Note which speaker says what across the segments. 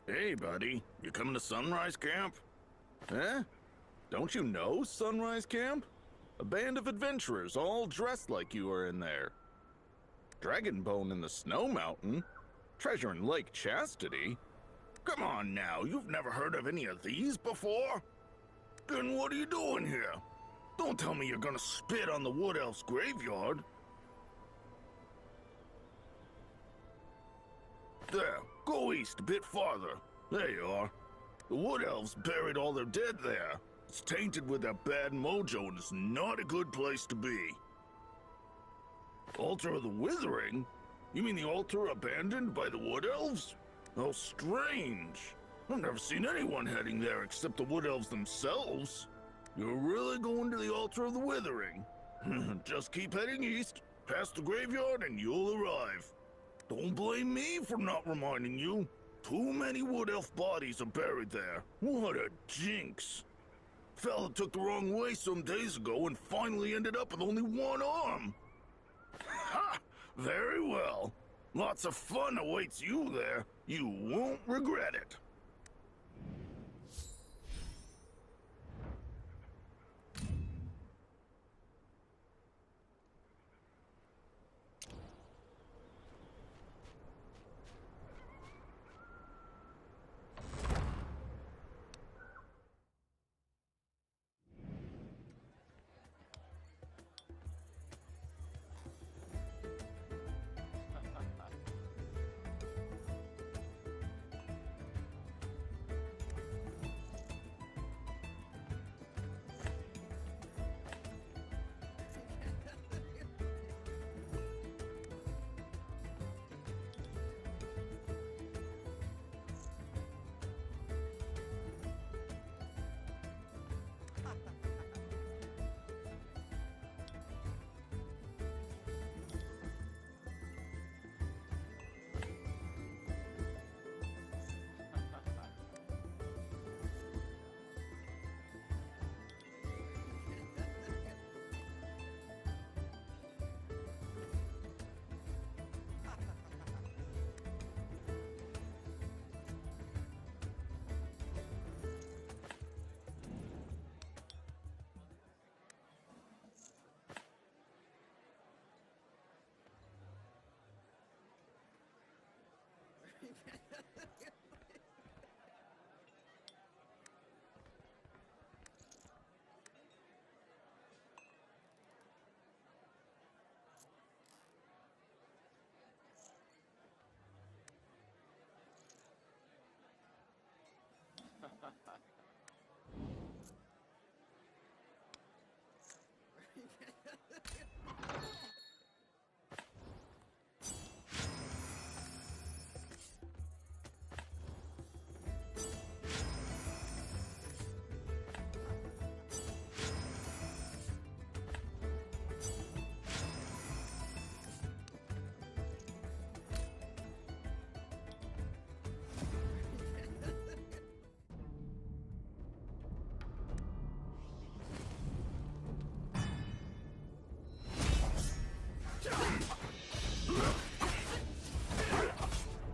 Speaker 1: Hey, buddy. You coming to Sunrise Camp? Eh? Don't you know Sunrise Camp? A band of adventurers all dressed like you are in there. Dragonbone in the Snow Mountain? Treasure in Lake Chastity? Come on now, you've never heard of any of these before? Then what are you doing here? Don't tell me you're gonna spit on the Wood Elf's graveyard. There, go east a bit farther. There you are. The Wood Elves buried all their dead there. It's tainted with that bad mojo and it's not a good place to be. Altar of the Withering? You mean the altar abandoned by the Wood Elves? How strange. I've never seen anyone heading there except the Wood Elves themselves. You're really going to the Altar of the Withering? Just keep heading east, past the graveyard, and you'll arrive. Don't blame me for not reminding you. Too many Wood Elf bodies are buried there. What a jinx. Fella took the wrong way some days ago and finally ended up with only one arm. Ha! Very well. Lots of fun awaits you there. You won't regret it.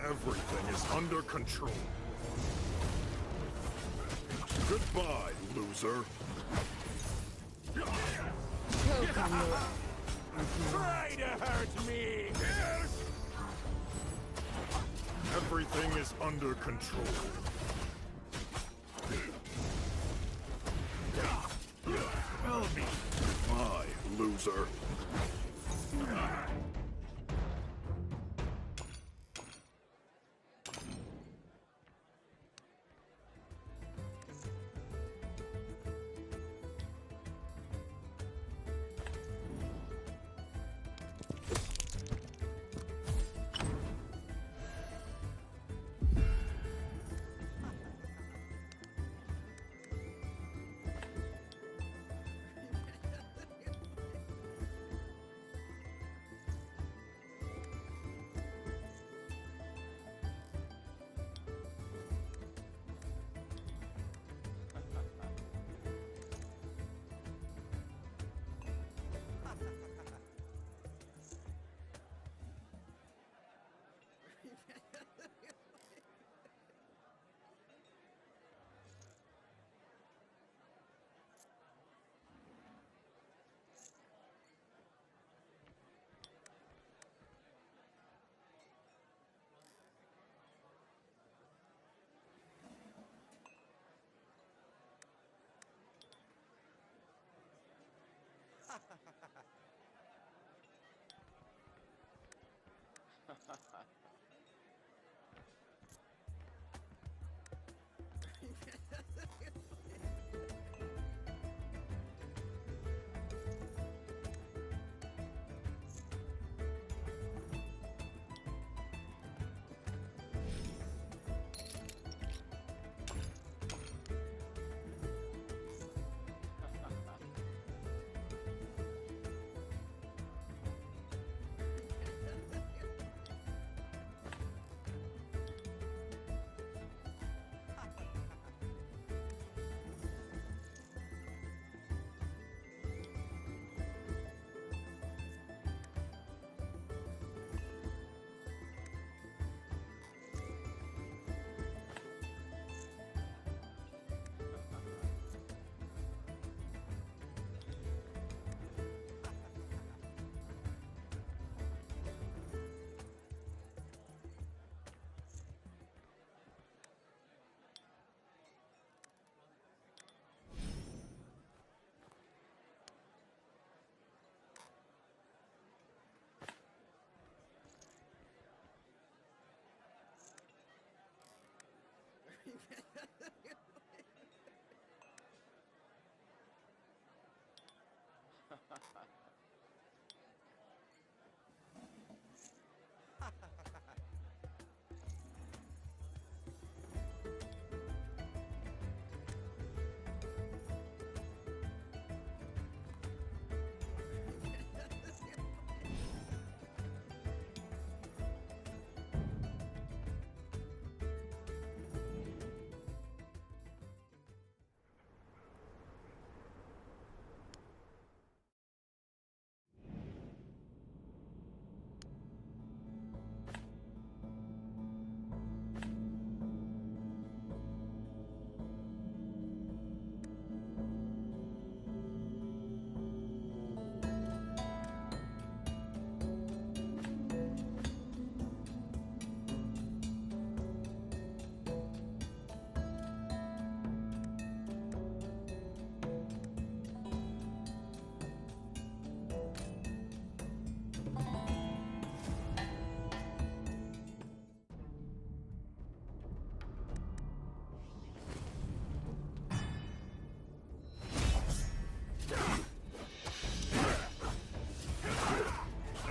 Speaker 2: Everything is under control. Goodbye, loser.
Speaker 3: Try to hurt me!
Speaker 2: Everything is under control. Tell me. Goodbye, loser.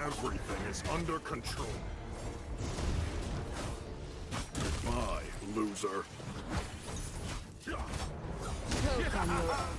Speaker 2: Everything is under control. Goodbye, loser.
Speaker 4: Choke on your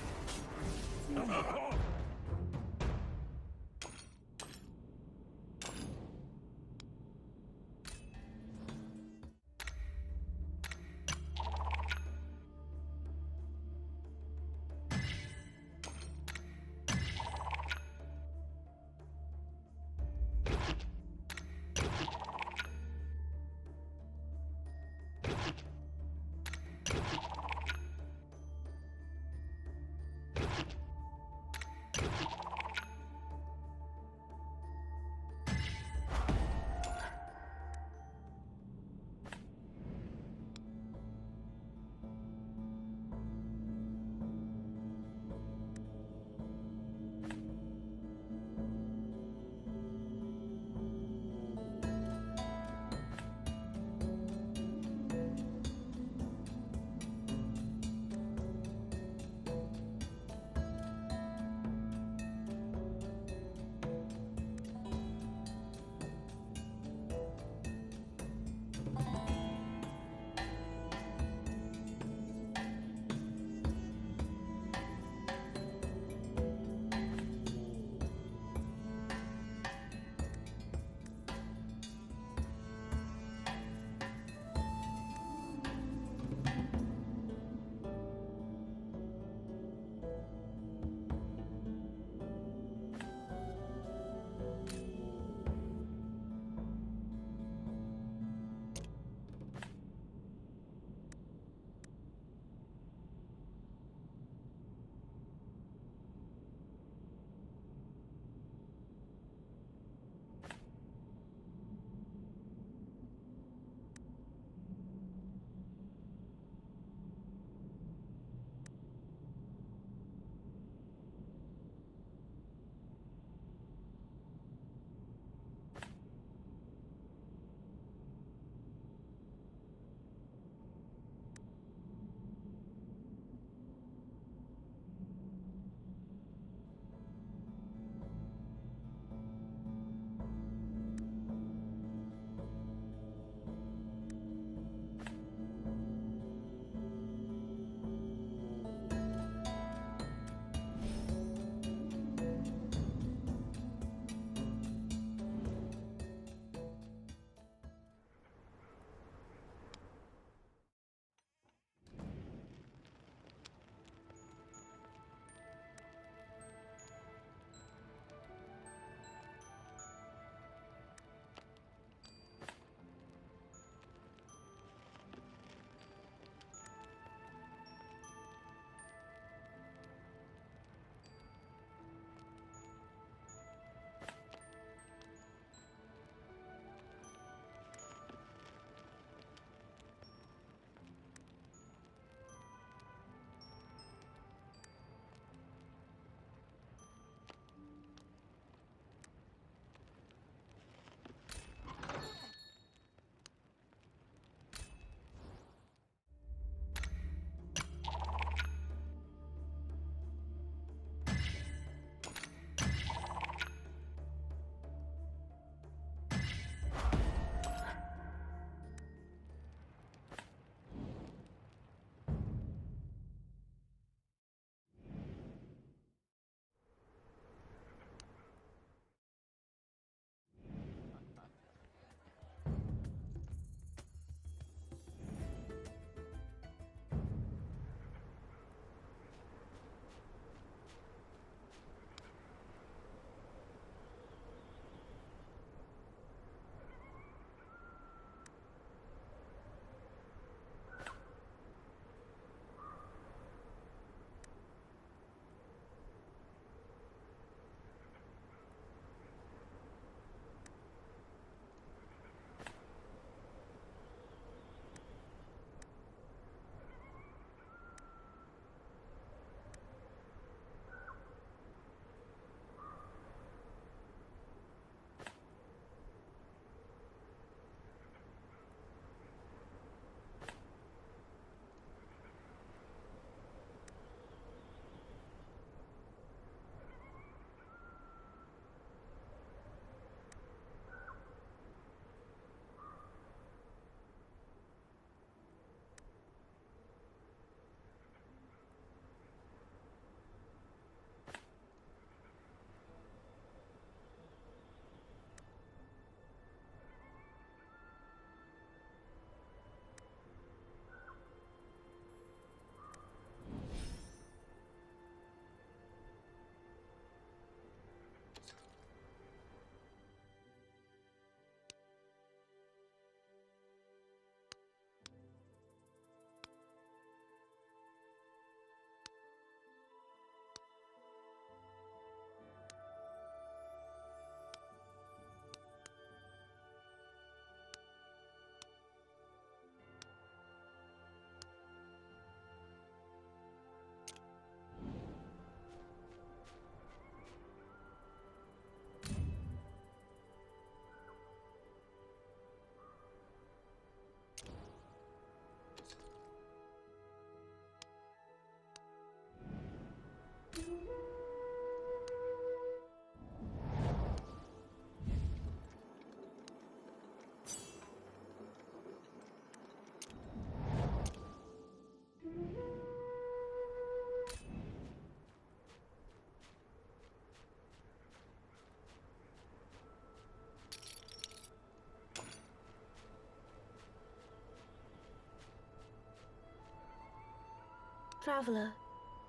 Speaker 4: Traveler,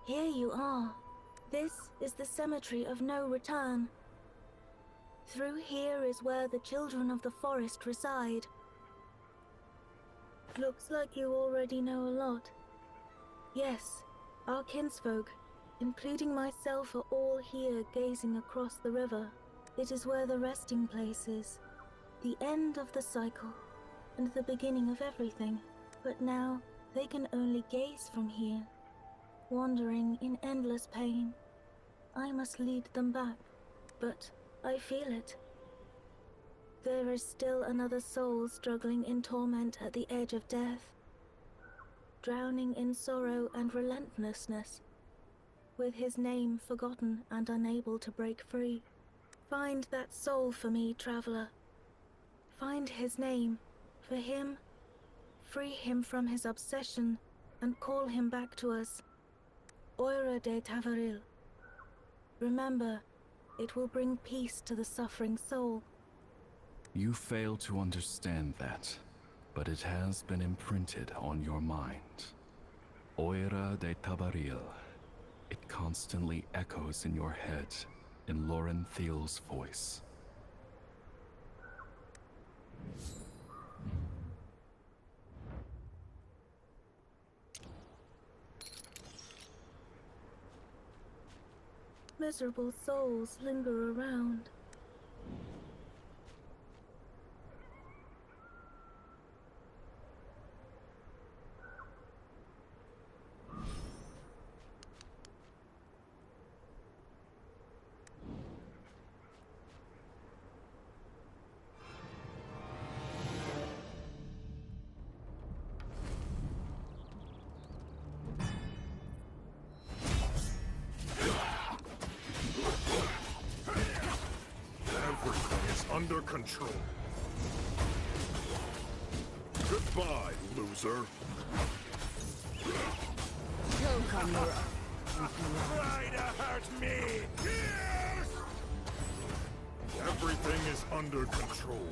Speaker 4: here you are. This is the cemetery of no return. Through here is where the children of the forest reside. Looks like you already know a lot. Yes, our kinsfolk, including myself, are all here gazing across the river. It is where the resting place is, the end of the cycle, and the beginning of everything. But now, they can only gaze from here, wandering in endless pain. I must lead them back, but I feel it. There is still another soul struggling in torment at the edge of death, drowning in sorrow and relentlessness, with his name forgotten and unable to break free. Find that soul for me, traveler. Find his name, for him, free him from his obsession, and call him back to us. Oira de Tavaril. Remember, it will bring peace to the suffering soul.
Speaker 5: You fail to understand that, but it has been imprinted on your mind. Oira de Tabaril. It constantly echoes in your head, in Lauren Thiel's voice.
Speaker 4: Miserable souls linger around.
Speaker 2: Everything is under control. Goodbye, loser.
Speaker 6: You'll come your
Speaker 3: Try to hurt me! Yes!
Speaker 2: Everything is under control.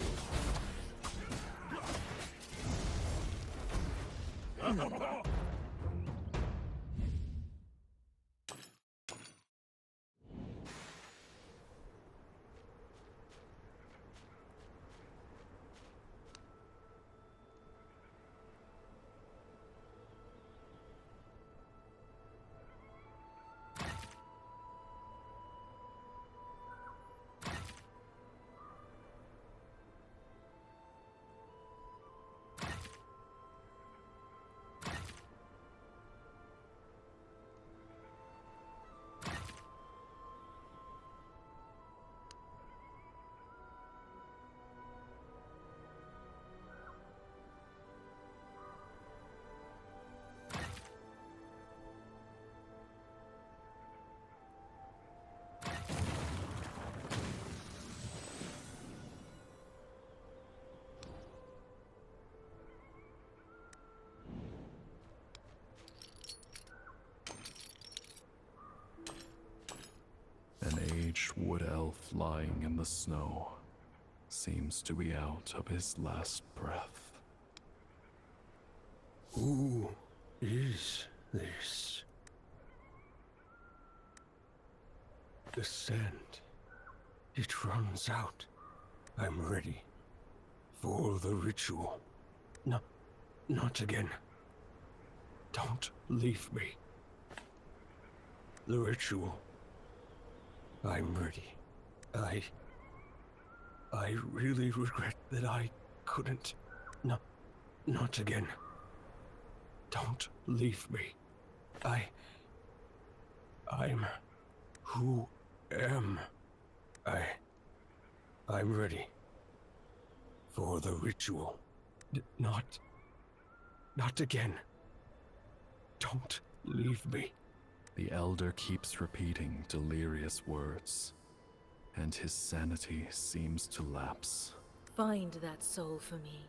Speaker 5: An aged wood elf lying in the snow seems to be out of his last breath.
Speaker 7: Who is this? The sand. It runs out. I'm ready. For the ritual. No, not again. Don't leave me. The ritual. I'm ready. I really regret that I couldn't. No, not again. Don't leave me. I'm who am. I'm ready. For the ritual. Not again. Don't leave me.
Speaker 5: The elder keeps repeating delirious words, and his sanity seems to lapse.
Speaker 4: Find that soul for me.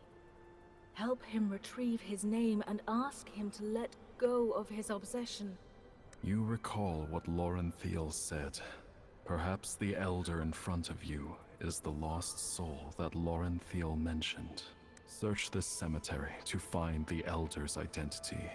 Speaker 4: Help him retrieve his name and ask him to let go of his obsession.
Speaker 5: You recall what Lauren Thiel said. Perhaps the elder in front of you is the lost soul that Lauren Thiel mentioned. Search this cemetery to find the elder's identity.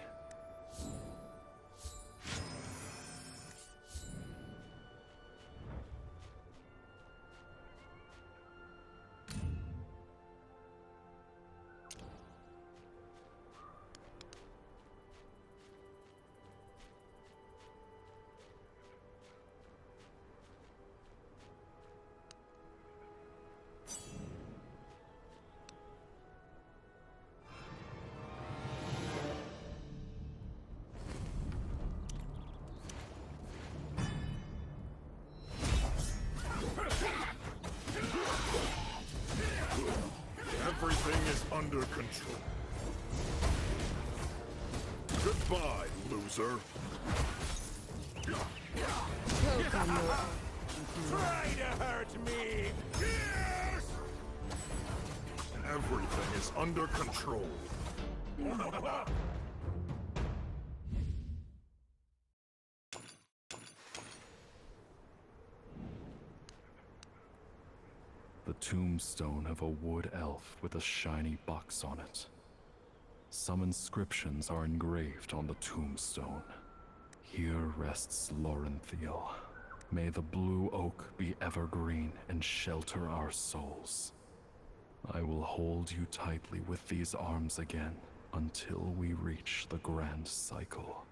Speaker 2: under control. Goodbye, loser.
Speaker 6: Choke on your own.
Speaker 3: Try to hurt me! Yes!
Speaker 2: Everything is under control.
Speaker 5: The tombstone of a wood elf with a shiny box on it. Some inscriptions are engraved on the tombstone. Here rests Laurenthiel. May the blue oak be evergreen and shelter our souls. I will hold you tightly with these arms again until we reach the grand cycle.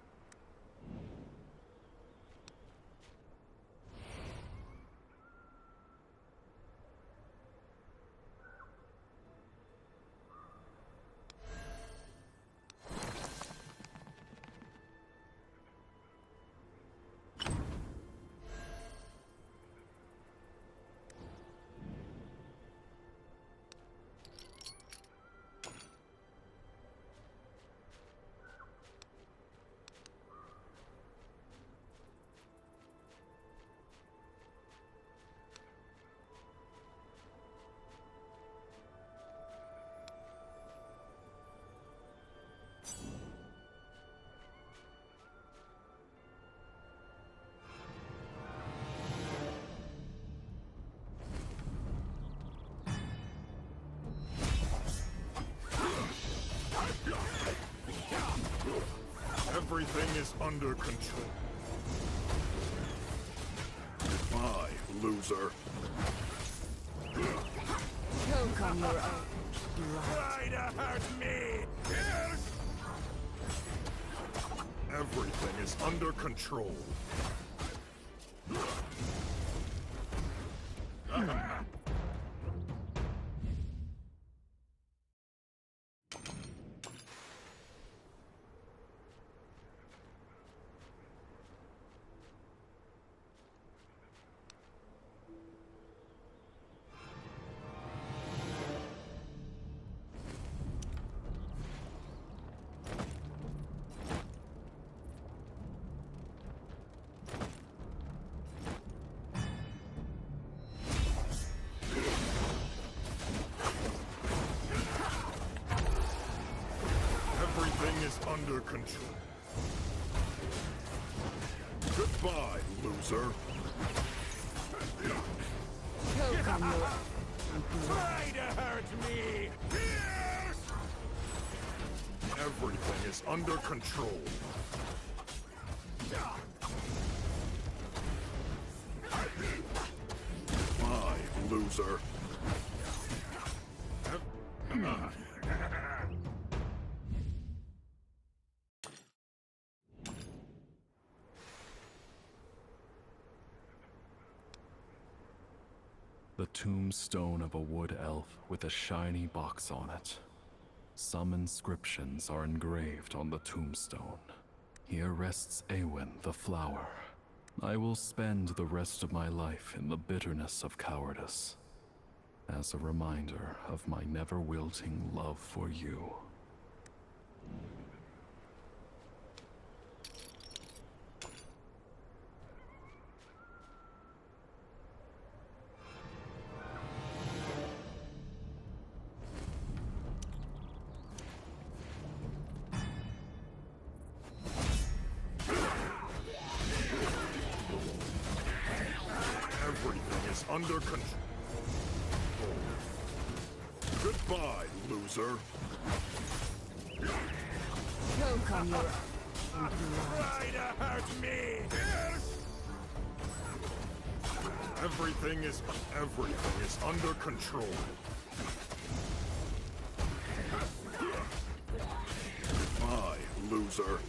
Speaker 2: Everything is under control. Goodbye, loser.
Speaker 6: Choke on your own.
Speaker 3: Try to hurt me! Yes!
Speaker 2: Everything is under control. Everything is under control. Goodbye, loser.
Speaker 6: Choke on your own.
Speaker 3: Try to hurt me! Yes!
Speaker 2: Everything is under control. Goodbye, loser.
Speaker 5: The tombstone of a wood elf with a shiny box on it. Some inscriptions are engraved on the tombstone. Here rests Awen the flower. I will spend the rest of my life in the bitterness of cowardice, as a reminder of my never-wilting love for you.
Speaker 2: Everything is under control. Goodbye, loser.
Speaker 6: Choke on your own.
Speaker 3: Try to hurt me! Yes!
Speaker 2: Everything is under control. Goodbye, loser.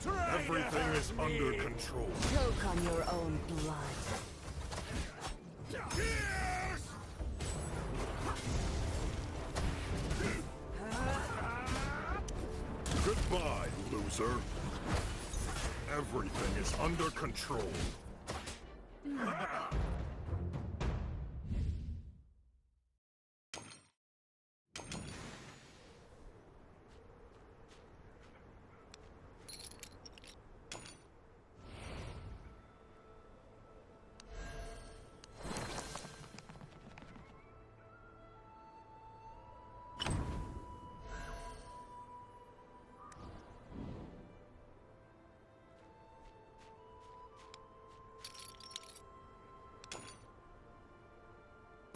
Speaker 3: Try
Speaker 2: Everything
Speaker 3: to
Speaker 2: is
Speaker 3: hurt
Speaker 2: under
Speaker 3: me.
Speaker 2: control.
Speaker 6: Choke on your own blood.
Speaker 3: Yes!
Speaker 2: Goodbye, loser. Everything is under control.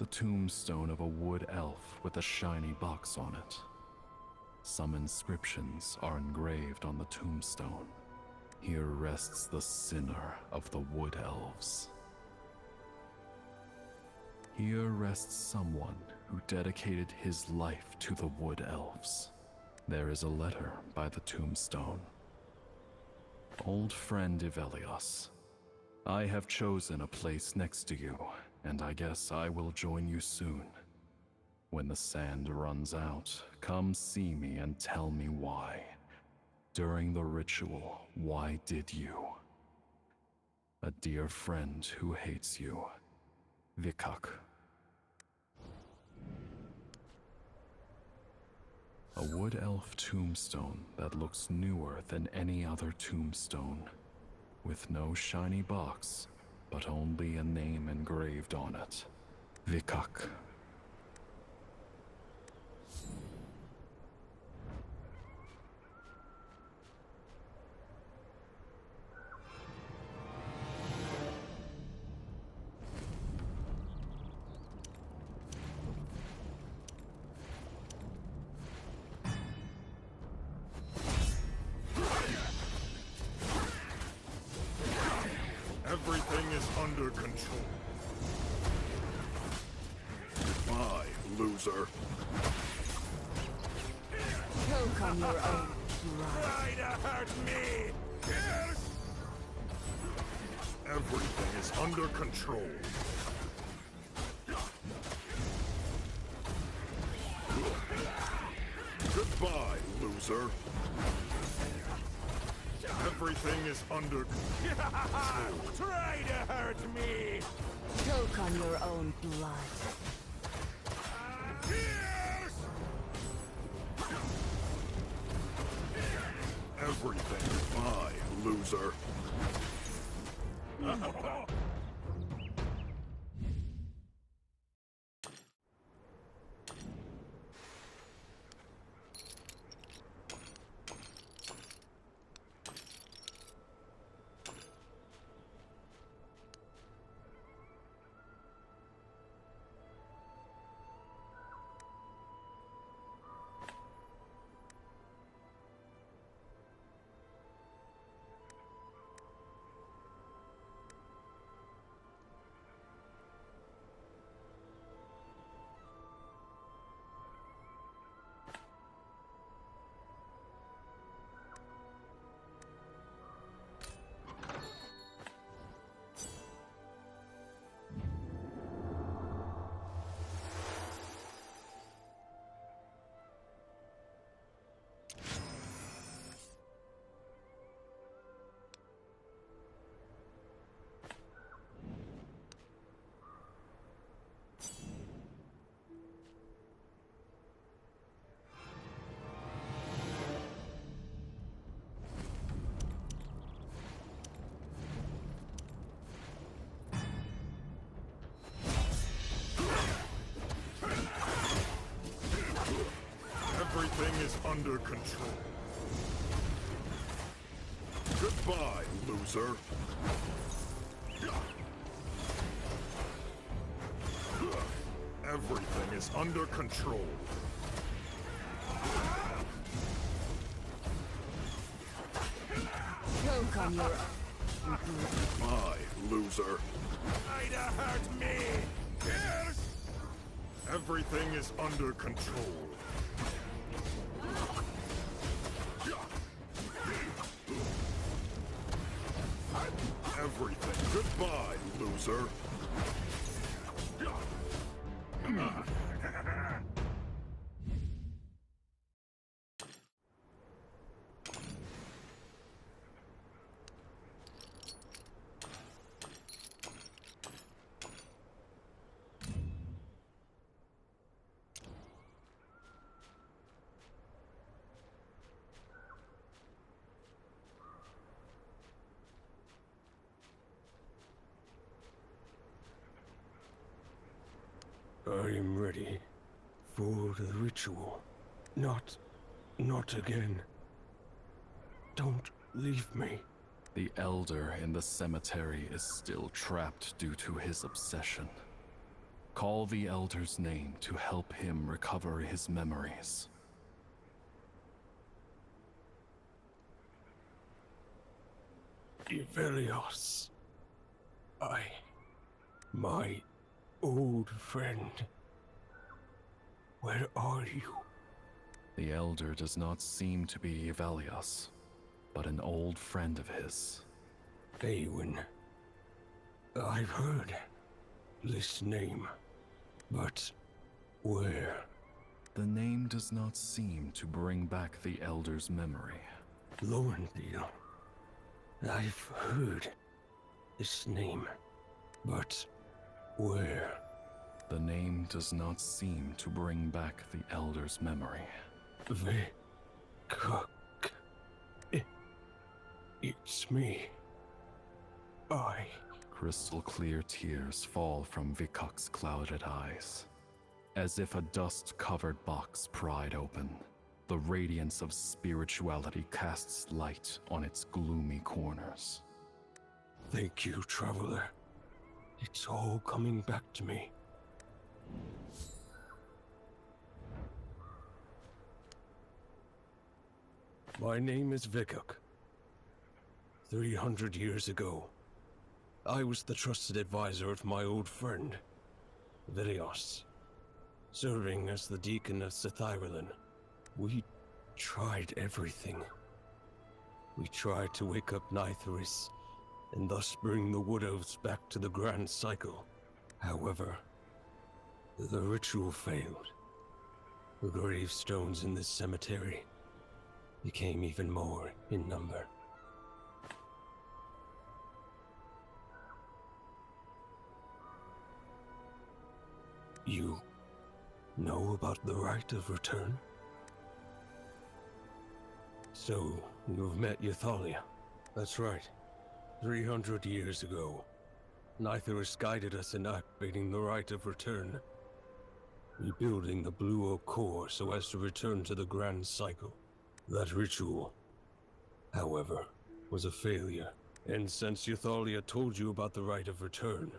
Speaker 5: tombstone of a wood elf with a shiny box on it. Some inscriptions are engraved on the tombstone. Here rests the sinner of the wood elves. Here rests someone who dedicated his life to the wood elves. There is a letter by the tombstone. Old friend Ivelios, I have chosen a place next to you, and I guess I will join you soon. When the sand runs out, come see me and tell me why. During the ritual, why did you? A dear friend who hates you, Vikak. A wood elf tombstone that looks newer than any other tombstone, with no shiny box, but only a name engraved on it. Vikak.
Speaker 2: Everything is under control. Goodbye, loser.
Speaker 6: Choke on your own blood.
Speaker 3: Try to hurt me! Yes!
Speaker 2: Everything is under control. Goodbye, loser. Everything is under control.
Speaker 3: Try to hurt me!
Speaker 6: Choke on your own blood.
Speaker 3: Yes!
Speaker 2: Everything. Goodbye, loser. Everything is under control. Goodbye, loser. Everything is under control.
Speaker 6: Choke on your own blood.
Speaker 2: Goodbye, loser.
Speaker 3: Try to hurt me! Yes!
Speaker 2: Everything is under control. Everything. Goodbye, loser.
Speaker 7: I am ready for the ritual. Not again. Don't leave me.
Speaker 5: The elder in the cemetery is still trapped due to his obsession. Call the Elder's name to help him recover his memories.
Speaker 7: Ivelios. My old friend. Where are you?
Speaker 5: The Elder does not seem to be Ivelios, but an old friend of his.
Speaker 7: Eowyn. I've heard this name, but where?
Speaker 5: The name does not seem to bring back the Elder's memory.
Speaker 7: Lorendil. I've heard this name, but where?
Speaker 5: The name does not seem to bring back the Elder's memory.
Speaker 7: Vikuk. It's me.
Speaker 5: Crystal clear tears fall from Vikuk's clouded eyes. As if a dust-covered box pried open, the radiance of spirituality casts light on its gloomy corners.
Speaker 7: Thank you, Traveler. It's all coming back to me. My name is Vikuk. 300 years ago, I was the trusted advisor of my old friend, Vilios. Serving as the deacon of Sethyrelin, we tried everything. We tried to wake up Nytheris, and thus bring the Wood Elves back to the Grand Cycle. However, the ritual failed. The gravestones in this cemetery became even more in number. You know about the Rite of Return? So, you've met Ythalia. That's right. 300 years ago, Nytheris guided us in activating the Rite of Return, rebuilding the Blue Oak core so as to return to the Grand Cycle. That ritual, however, was a failure. And since Ythalia told you about the Rite of Return,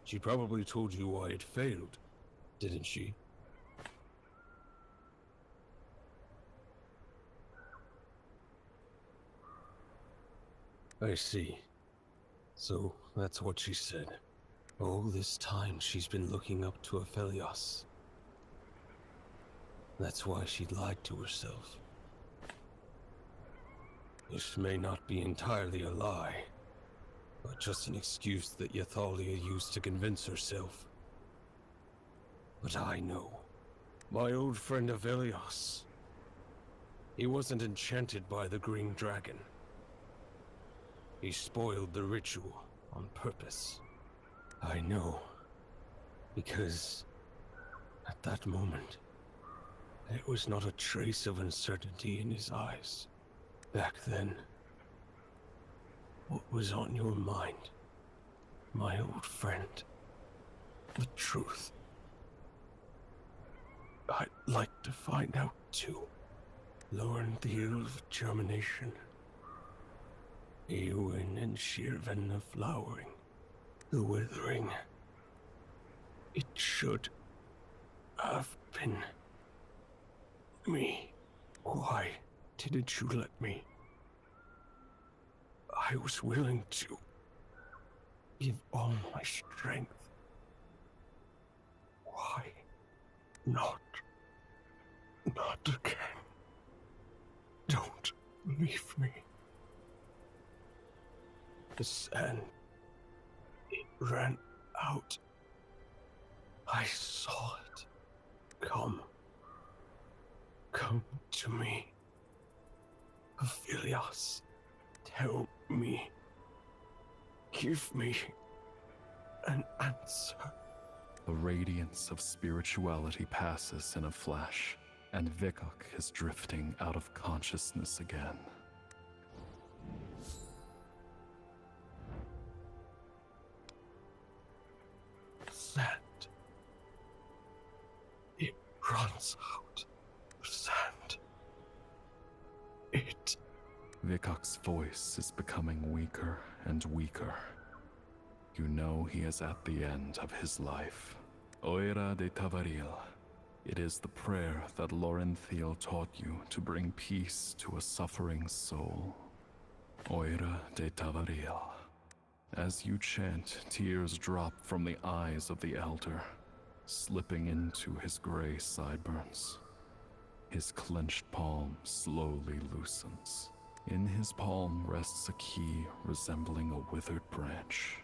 Speaker 7: she probably told you why it failed, didn't she? I see. So, that's what she said. All this time she's been looking up to Aphelios. That's why she lied to herself. This may not be entirely a lie, but just an excuse that Ythalia used to convince herself. But I know. My old friend Aphelios. He wasn't enchanted by the Green Dragon. He spoiled the ritual on purpose. I know, because at that moment, there was not a trace of uncertainty in his eyes. Back then, what was on your mind, my old friend? The truth. I'd like to find out too. Lorendil of Germination. Eowyn and Shirvan of Flowering. The Withering. It should have been me. Why didn't you let me? I was willing to give all my strength. Why not? Not again. Don't leave me. The sand, it ran out. I saw it. Come to me. Aphelios, tell me. Give me an answer.
Speaker 5: The radiance of spirituality passes in a flash, and Vikuk is drifting out of consciousness again.
Speaker 7: Sand. It runs out of sand. It...
Speaker 5: Vikuk's voice is becoming weaker and weaker. You know he is at the end of his life. Oira de Tavaril. It is the prayer that Laurenthiel taught you to bring peace to a suffering soul. Oira de Tavaril. As you chant, tears drop from the eyes of the elder, slipping into his gray sideburns. His clenched palm slowly loosens. In his palm rests a key resembling a withered branch.